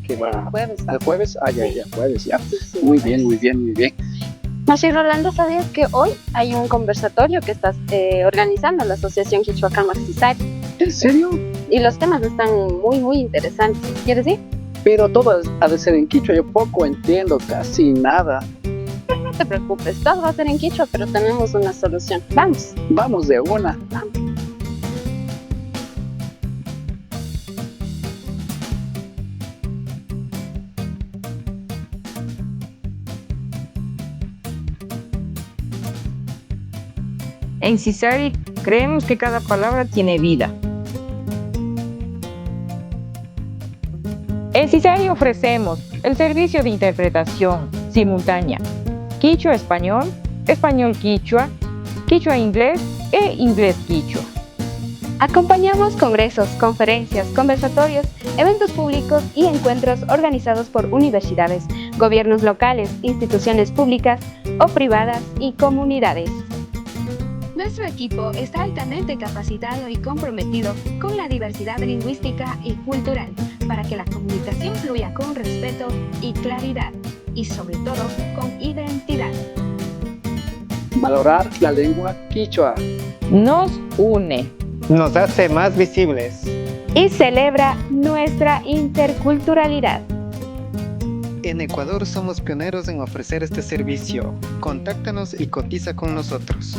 que va Jueves. al jueves. Ah, ya, jueves, ya. Sí, sí, Muy jueves. bien, muy bien, muy bien. No, sí, Rolando, ¿sabías que hoy hay un conversatorio que está organizando la Asociación Quichuacán Maxisari? ¿En serio? Y los temas están muy, muy interesantes. ¿Quieres ir? Pero todo ha de ser en quichua, yo poco entiendo, casi nada. No te preocupes, todo va a ser en quichua, pero tenemos una solución. Vamos. Vamos de una. En CISARI creemos que cada palabra tiene vida. En CISARI ofrecemos el servicio de interpretación simultánea quichua-español, español-quichua, quichua-inglés e inglés-quichua. Acompañamos congresos, conferencias, conversatorios, eventos públicos y encuentros organizados por universidades, gobiernos locales, instituciones públicas o privadas y comunidades. Nuestro equipo está altamente capacitado y comprometido con la diversidad lingüística y cultural para que la comunicación fluya con respeto y claridad y sobre todo con identidad. Valorar la lengua quichua. Nos une Nos hace más visibles. Y celebra nuestra interculturalidad. En Ecuador somos pioneros en ofrecer este servicio. Contáctanos y cotiza con nosotros.